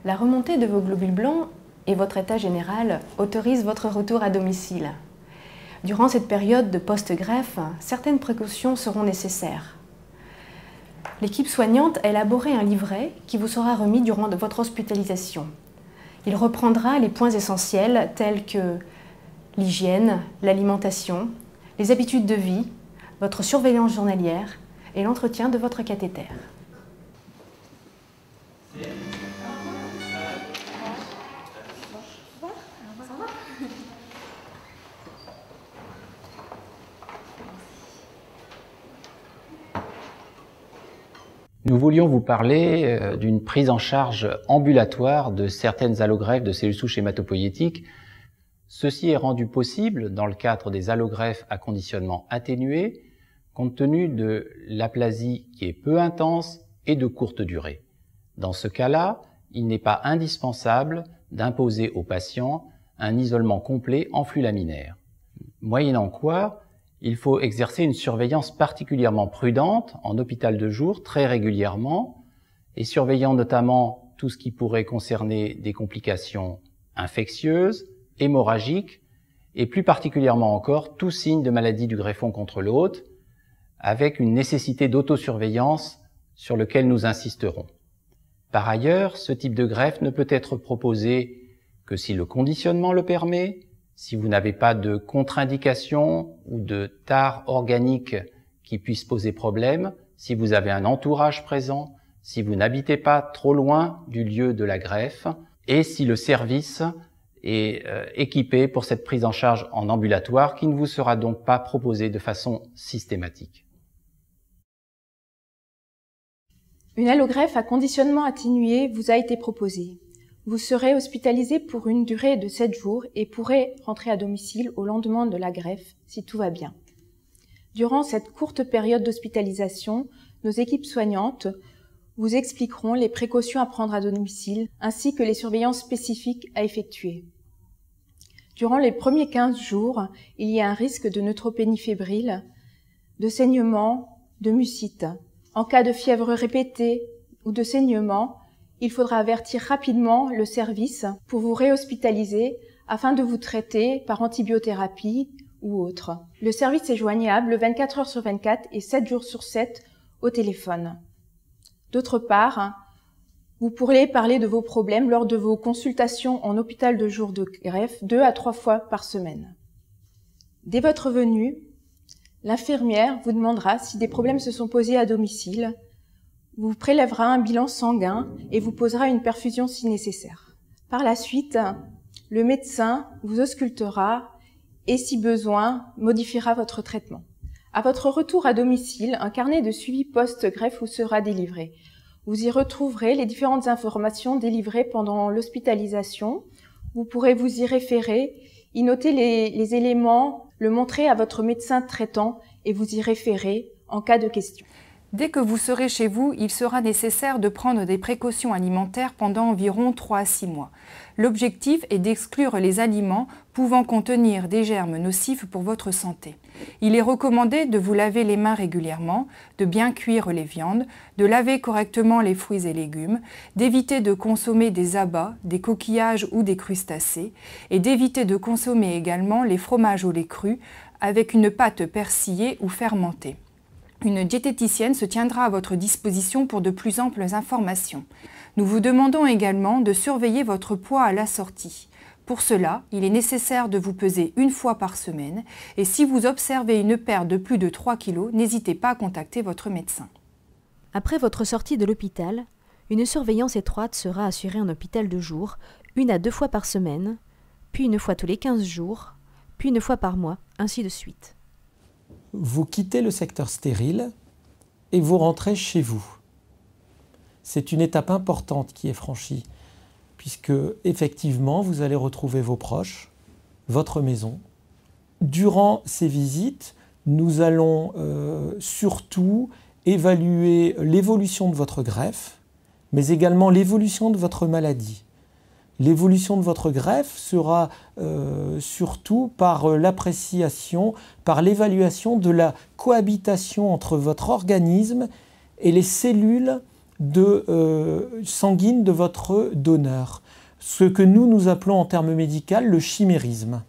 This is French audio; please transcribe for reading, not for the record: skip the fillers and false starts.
La remontée de vos globules blancs et votre état général autorisent votre retour à domicile. Durant cette période de post-greffe, certaines précautions seront nécessaires. L'équipe soignante a élaboré un livret qui vous sera remis durant votre hospitalisation. Il reprendra les points essentiels tels que l'hygiène, l'alimentation, les habitudes de vie, votre surveillance journalière et l'entretien de votre cathéter. Nous voulions vous parler d'une prise en charge ambulatoire de certaines allogreffes de cellules souches hématopoïétiques. Ceci est rendu possible dans le cadre des allogreffes à conditionnement atténué, compte tenu de l'aplasie qui est peu intense et de courte durée. Dans ce cas-là, il n'est pas indispensable d'imposer au patient un isolement complet en flux laminaire. Moyennant quoi, il faut exercer une surveillance particulièrement prudente en hôpital de jour très régulièrement et surveillant notamment tout ce qui pourrait concerner des complications infectieuses, hémorragiques et plus particulièrement encore tout signe de maladie du greffon contre l'hôte avec une nécessité d'autosurveillance sur lequel nous insisterons. Par ailleurs, ce type de greffe ne peut être proposé que si le conditionnement le permet, si vous n'avez pas de contre-indication ou de tare organique qui puisse poser problème, si vous avez un entourage présent, si vous n'habitez pas trop loin du lieu de la greffe et si le service est équipé pour cette prise en charge en ambulatoire qui ne vous sera donc pas proposée de façon systématique. Une allogreffe à conditionnement atténué vous a été proposée. Vous serez hospitalisé pour une durée de 7 jours et pourrez rentrer à domicile au lendemain de la greffe si tout va bien. Durant cette courte période d'hospitalisation, nos équipes soignantes vous expliqueront les précautions à prendre à domicile ainsi que les surveillances spécifiques à effectuer. Durant les premiers 15 jours, il y a un risque de neutropénie fébrile, de saignement, de mucite. En cas de fièvre répétée ou de saignement, il faudra avertir rapidement le service pour vous réhospitaliser afin de vous traiter par antibiothérapie ou autre. Le service est joignable 24 heures sur 24 et 7 jours sur 7 au téléphone. D'autre part, vous pourrez parler de vos problèmes lors de vos consultations en hôpital de jour de greffe 2 à 3 fois par semaine. Dès votre venue, l'infirmière vous demandera si des problèmes se sont posés à domicile, vous prélèvera un bilan sanguin et vous posera une perfusion si nécessaire. Par la suite, le médecin vous auscultera et, si besoin, modifiera votre traitement. À votre retour à domicile, un carnet de suivi post-greffe vous sera délivré. Vous y retrouverez les différentes informations délivrées pendant l'hospitalisation. Vous pourrez vous y référer, y noter les éléments, le montrer à votre médecin traitant et vous y référer en cas de question. Dès que vous serez chez vous, il sera nécessaire de prendre des précautions alimentaires pendant environ 3 à 6 mois. L'objectif est d'exclure les aliments pouvant contenir des germes nocifs pour votre santé. Il est recommandé de vous laver les mains régulièrement, de bien cuire les viandes, de laver correctement les fruits et légumes, d'éviter de consommer des abats, des coquillages ou des crustacés et d'éviter de consommer également les fromages au lait cru avec une pâte persillée ou fermentée. Une diététicienne se tiendra à votre disposition pour de plus amples informations. Nous vous demandons également de surveiller votre poids à la sortie. Pour cela, il est nécessaire de vous peser 1 fois par semaine et si vous observez une perte de plus de 3 kg, n'hésitez pas à contacter votre médecin. Après votre sortie de l'hôpital, une surveillance étroite sera assurée en hôpital de jour, 1 à 2 fois par semaine, puis 1 fois tous les 15 jours, puis 1 fois par mois, ainsi de suite. Vous quittez le secteur stérile et vous rentrez chez vous. C'est une étape importante qui est franchie, puisque effectivement vous allez retrouver vos proches, votre maison. Durant ces visites, nous allons surtout évaluer l'évolution de votre greffe, mais également l'évolution de votre maladie. L'évolution de votre greffe sera surtout par l'appréciation, par l'évaluation de la cohabitation entre votre organisme et les cellules sanguine de votre donneur, ce que nous appelons en termes médicaux le chimérisme.